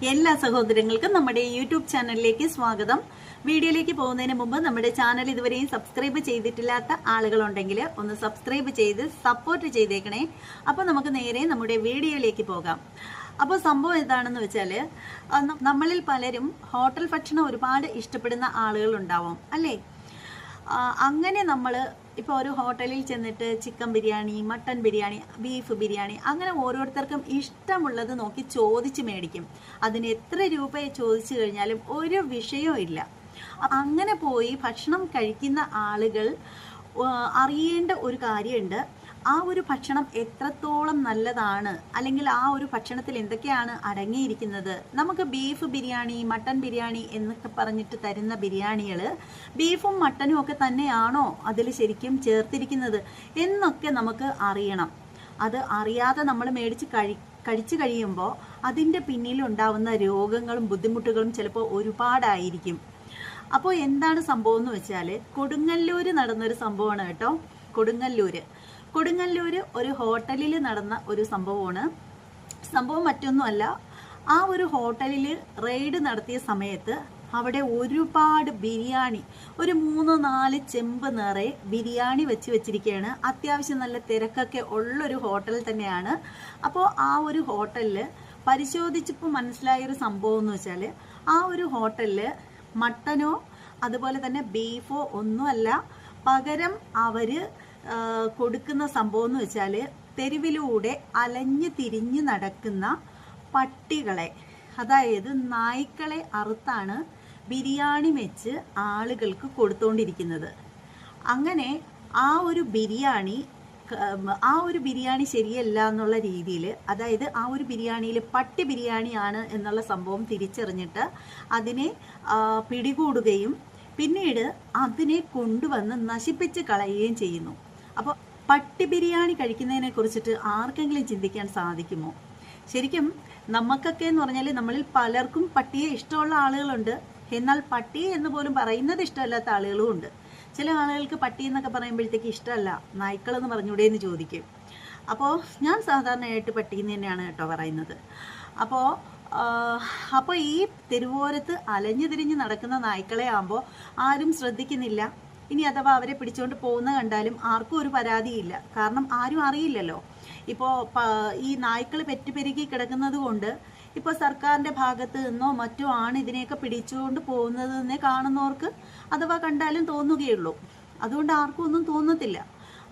എല്ലാ സഹോദരങ്ങൾക്കും നമ്മുടെ യൂട്യൂബ് ചാനലിലേക്ക് സ്വാഗതം. വീഡിയോയിലേക്ക് പോകുന്നതിന് മുമ്പ് നമ്മുടെ ചാനൽ ഇതുവരെയും സബ്സ്ക്രൈബ് ചെയ്തിട്ടില്ലാത്ത ആളുകളുണ്ടെങ്കിൽ ഒന്ന് സബ്സ്ക്രൈബ് ചെയ്ത് സപ്പോർട്ട് ചെയ്തേക്കണേ. അപ്പോൾ നമുക്ക് നേരെ നമ്മുടെ വീഡിയോയിലേക്ക് പോകാം. അപ്പോൾ സംഭവം എന്താണെന്ന് വെച്ചാൽ, നമ്മളിൽ പലരും ഹോട്ടൽ ഭക്ഷണം ഒരുപാട് ഇഷ്ടപ്പെടുന്ന ആളുകളുണ്ടാവും അല്ലേ? അങ്ങനെ നമ്മൾ ഇപ്പോൾ ഒരു ഹോട്ടലിൽ ചെന്നിട്ട് chicken biryani, mutton biryani, beef biryani, അങ്ങനെ ഓരോരുത്തർക്കും ഇഷ്ടമുള്ളത് നോക്കി ചോദിച്ച് മേടിക്കും. അതിന് എത്ര രൂപയെ ചോദിച്ചു കഴിഞ്ഞാലും ഒരു വിഷയവും ഇല്ല. അങ്ങനെ പോയി ഭക്ഷണം കഴിക്കുന്ന ആളുകൾ അറിയേണ്ട ഒരു കാര്യമുണ്ട്. ആ ഒരു ഭക്ഷണം എത്രത്തോളം നല്ലതാണ്, അല്ലെങ്കിൽ ആ ഒരു ഭക്ഷണത്തിൽ എന്തൊക്കെയാണ് അടങ്ങിയിരിക്കുന്നത്. നമുക്ക് ബീഫ് ബിരിയാണി, മട്ടൻ ബിരിയാണി എന്നൊക്കെ പറഞ്ഞിട്ട് തരുന്ന ബിരിയാണികൾ ബീഫും മട്ടനും ഒക്കെ തന്നെയാണോ അതിൽ ശരിക്കും ചേർത്തിരിക്കുന്നത് എന്നൊക്കെ നമുക്ക് അറിയണം. അത് അറിയാതെ നമ്മൾ മേടിച്ച് കഴിച്ചു കഴിയുമ്പോൾ അതിൻ്റെ പിന്നിലുണ്ടാവുന്ന രോഗങ്ങളും ബുദ്ധിമുട്ടുകളും ചിലപ്പോൾ ഒരുപാടായിരിക്കും. അപ്പോൾ എന്താണ് സംഭവം എന്ന് വെച്ചാൽ, കൊടുങ്ങല്ലൂർ നടന്നൊരു സംഭവമാണ് കേട്ടോ. കൊടുങ്ങല്ലൂർ ഒരു ഹോട്ടലിൽ നടന്ന ഒരു സംഭവമാണ്. സംഭവം മറ്റൊന്നുമല്ല, ആ ഒരു ഹോട്ടലിൽ റെയ്ഡ് നടത്തിയ സമയത്ത് അവിടെ ഒരുപാട് ബിരിയാണി, ഒരു 3-4 ചെമ്പ് നിറയെ ബിരിയാണി വെച്ചിരിക്കുകയാണ്. അത്യാവശ്യം നല്ല തിരക്കൊക്കെ ഉള്ളൊരു ഹോട്ടൽ തന്നെയാണ്. അപ്പോൾ ആ ഒരു ഹോട്ടലിൽ പരിശോധിച്ചപ്പോൾ മനസ്സിലായൊരു സംഭവം എന്ന് വെച്ചാൽ, ആ ഒരു ഹോട്ടലിൽ മട്ടനോ അതുപോലെ തന്നെ ബീഫോ ഒന്നുമല്ല, പകരം അവർ കൊടുക്കുന്ന സംഭവം എന്ന് വെച്ചാൽ, തെരുവിലൂടെ അലഞ്ഞു തിരിഞ്ഞ് നടക്കുന്ന പട്ടികളെ, അതായത് നായ്ക്കളെ അറുത്താണ് ബിരിയാണി വെച്ച് ആളുകൾക്ക് കൊടുത്തുകൊണ്ടിരിക്കുന്നത്. അങ്ങനെ ആ ഒരു ബിരിയാണി ശരിയല്ല എന്നുള്ള രീതിയിൽ, അതായത് ആ ഒരു ബിരിയാണിയിൽ പട്ടി ബിരിയാണിയാണ് എന്നുള്ള സംഭവം തിരിച്ചറിഞ്ഞിട്ട് അതിനെ പിടികൂടുകയും പിന്നീട് അതിനെ കൊണ്ടുവന്ന് നശിപ്പിച്ച് കളയുകയും ചെയ്യുന്നു. അപ്പോൾ പട്ടി ബിരിയാണി കഴിക്കുന്നതിനെ കുറിച്ചിട്ട് ആർക്കെങ്കിലും ചിന്തിക്കാൻ സാധിക്കുമോ? ശരിക്കും നമുക്കൊക്കെ എന്ന് പറഞ്ഞാൽ, നമ്മളിൽ പലർക്കും പട്ടിയെ ഇഷ്ടമുള്ള ആളുകളുണ്ട്. എന്നാൽ പട്ടി എന്ന് പോലും പറയുന്നത് ഇഷ്ടമല്ലാത്ത ആളുകളും ഉണ്ട്. ചില ആളുകൾക്ക് പട്ടി എന്നൊക്കെ പറയുമ്പോഴത്തേക്ക് ഇഷ്ടമല്ല, നായ്ക്കളെന്ന് പറഞ്ഞൂടെ എന്ന് ചോദിക്കും. അപ്പോൾ ഞാൻ സാധാരണയായിട്ട് പട്ടി എന്ന് തന്നെയാണ് കേട്ടോ പറയുന്നത്. അപ്പോൾ ഈ തെരുവോരത്ത് അലഞ്ഞു തിരിഞ്ഞ് നടക്കുന്ന നായ്ക്കളെ ആകുമ്പോൾ ആരും ശ്രദ്ധിക്കുന്നില്ല. ഇനി അഥവാ അവരെ പിടിച്ചുകൊണ്ട് പോകുന്ന കണ്ടാലും ആർക്കും ഒരു പരാതിയില്ല, കാരണം ആരും അറിയില്ലല്ലോ. ഇപ്പോൾ ഈ നായ്ക്കൾ പെറ്റുപെരുകി കിടക്കുന്നത് കൊണ്ട് ഇപ്പോൾ സർക്കാരിൻ്റെ ഭാഗത്ത് നിന്നോ മറ്റോ ആണ് ഇതിനെയൊക്കെ പിടിച്ചുകൊണ്ട് പോകുന്നതെന്നേ കാണുന്നവർക്ക് അഥവാ കണ്ടാലും തോന്നുകയുള്ളൂ. അതുകൊണ്ട് ആർക്കും ഒന്നും തോന്നത്തില്ല.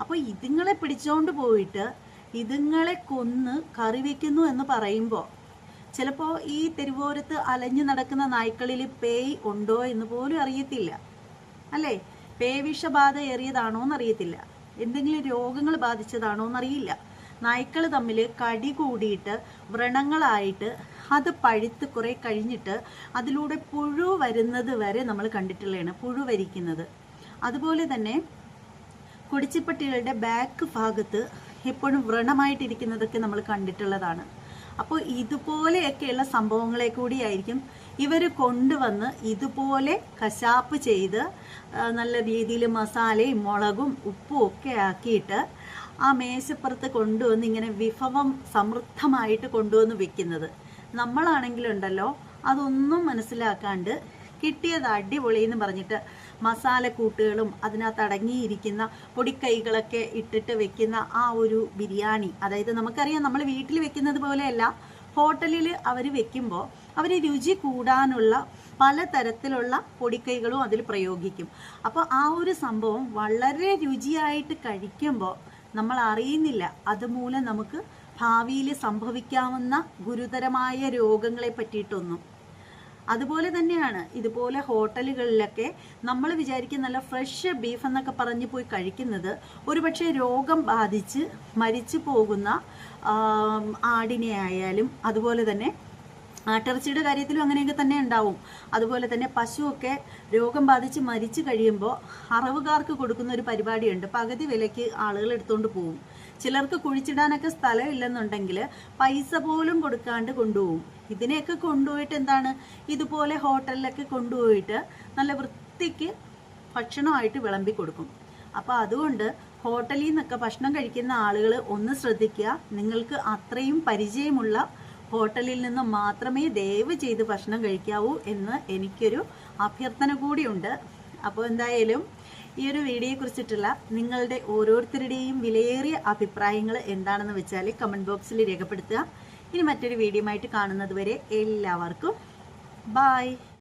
അപ്പോൾ ഇതുങ്ങളെ പിടിച്ചുകൊണ്ട് പോയിട്ട് ഇതുങ്ങളെ കൊന്ന് കറി വയ്ക്കുന്നു എന്ന് പറയുമ്പോൾ, ചിലപ്പോൾ ഈ തെരുവോരത്ത് അലഞ്ഞു നടക്കുന്ന നായ്ക്കളിൽ പേയ് ഉണ്ടോ എന്ന് പോലും അറിയത്തില്ല അല്ലേ? പേയ് വിഷബാധ ഏറിയതാണോ എന്നറിയത്തില്ല, എന്തെങ്കിലും രോഗങ്ങൾ ബാധിച്ചതാണോ എന്നറിയില്ല. നായ്ക്കൾ തമ്മിൽ കടി കൂടിയിട്ട് വ്രണങ്ങളായിട്ട് അത് പഴുത്ത് കുറെ കഴിഞ്ഞിട്ട് അതിലൂടെ പുഴു വരുന്നത് വരെ നമ്മൾ കണ്ടിട്ടുള്ളതാണ്, പുഴു വരിക്കുന്നത്. അതുപോലെ തന്നെ കുടിച്ചിപ്പട്ടികളുടെ ബാക്ക് ഭാഗത്ത് എപ്പോഴും വ്രണമായിട്ടിരിക്കുന്നതൊക്കെ നമ്മൾ കണ്ടിട്ടുള്ളതാണ്. അപ്പോൾ ഇതുപോലെയൊക്കെയുള്ള സംഭവങ്ങളെ കൂടിയായിരിക്കും ഇവർ കൊണ്ടുവന്ന് ഇതുപോലെ കശാപ്പ് ചെയ്ത് നല്ല രീതിയിൽ മസാലയും മുളകും ഉപ്പും ഒക്കെ ആക്കിയിട്ട് ആ മേശപ്പുറത്ത് കൊണ്ടുവന്ന് ഇങ്ങനെ വിഭവം സമൃദ്ധമായിട്ട് കൊണ്ടുവന്ന് വെക്കുന്നത്. നമ്മളാണെങ്കിലുണ്ടല്ലോ അതൊന്നും മനസ്സിലാക്കാണ്ട് കിട്ടിയത് അടിപൊളി എന്ന് പറഞ്ഞിട്ട് മസാലക്കൂട്ടുകളും അതിനകത്ത് അടങ്ങിയിരിക്കുന്ന പൊടിക്കൈകളൊക്കെ ഇട്ടിട്ട് വെക്കുന്ന ആ ഒരു ബിരിയാണി, അതായത് നമുക്കറിയാം നമ്മൾ വീട്ടിൽ വെക്കുന്നത് പോലെയല്ല, ഹോട്ടലിൽ അവർ വെക്കുമ്പോൾ അവർ രുചി കൂടാനുള്ള പലതരത്തിലുള്ള പൊടിക്കൈകളും അതിൽ പ്രയോഗിക്കും. അപ്പോൾ ആ ഒരു സംഭവം വളരെ രുചിയായിട്ട് കഴിക്കുമ്പോൾ നമ്മൾ അറിയുന്നില്ല അതുമൂലം നമുക്ക് ഭാവിയിൽ സംഭവിക്കാവുന്ന ഗുരുതരമായ രോഗങ്ങളെ പറ്റിയിട്ടൊന്നും. അതുപോലെ തന്നെയാണ് ഇതുപോലെ ഹോട്ടലുകളിലൊക്കെ നമ്മൾ വിചാരിക്കും നല്ല ഫ്രഷ് ബീഫ് എന്നൊക്കെ പറഞ്ഞ് പോയി കഴിക്കുന്നത്, ഒരുപക്ഷെ രോഗം ബാധിച്ച് മരിച്ചു പോകുന്ന ആടിനെ ആയാലും, അതുപോലെ തന്നെ ആട്ടിറച്ചിയുടെ കാര്യത്തിലും അങ്ങനെയൊക്കെ തന്നെ ഉണ്ടാവും. അതുപോലെ തന്നെ പശുവൊക്കെ രോഗം ബാധിച്ച് മരിച്ചു കഴിയുമ്പോൾ അറവുകാർക്ക് കൊടുക്കുന്ന ഒരു പരിപാടിയുണ്ട്. പകുതി വിലയ്ക്ക് ആളുകൾ എടുത്തുകൊണ്ട് പോകും. ചിലർക്ക് കുഴിച്ചിടാനൊക്കെ സ്ഥലമില്ലെന്നുണ്ടെങ്കിൽ പൈസ പോലും കൊടുക്കാണ്ട് കൊണ്ടുപോകും. ഇതിനെയൊക്കെ കൊണ്ടുപോയിട്ട് എന്താണ്, ഇതുപോലെ ഹോട്ടലിലൊക്കെ കൊണ്ടുപോയിട്ട് നല്ല വൃത്തിക്ക് ഭക്ഷണമായിട്ട് വിളമ്പി കൊടുക്കും. അപ്പോൾ അതുകൊണ്ട് ഹോട്ടലിൽ നിന്നൊക്കെ ഭക്ഷണം കഴിക്കുന്ന ആളുകൾ ഒന്ന് ശ്രദ്ധിക്കുക. നിങ്ങൾക്ക് അത്രയും പരിചയമുള്ള ഹോട്ടലിൽ നിന്നും മാത്രമേ ദയവ് ചെയ്ത് ഭക്ഷണം കഴിക്കാവൂ എന്ന് എനിക്കൊരു അഭ്യർത്ഥന കൂടിയുണ്ട്. അപ്പോൾ എന്തായാലും ഈ ഒരു വീഡിയോയെ കുറിച്ചിട്ടുള്ള നിങ്ങളുടെ ഓരോരുത്തരുടെയും വിലയേറിയ അഭിപ്രായങ്ങൾ എന്താണെന്ന് വെച്ചാൽ കമൻറ്റ് ബോക്സിൽ രേഖപ്പെടുത്തുക. ഇനി മറ്റൊരു വീഡിയോ ആയിട്ട് കാണുന്നത് വരെ എല്ലാവർക്കും ബായ്.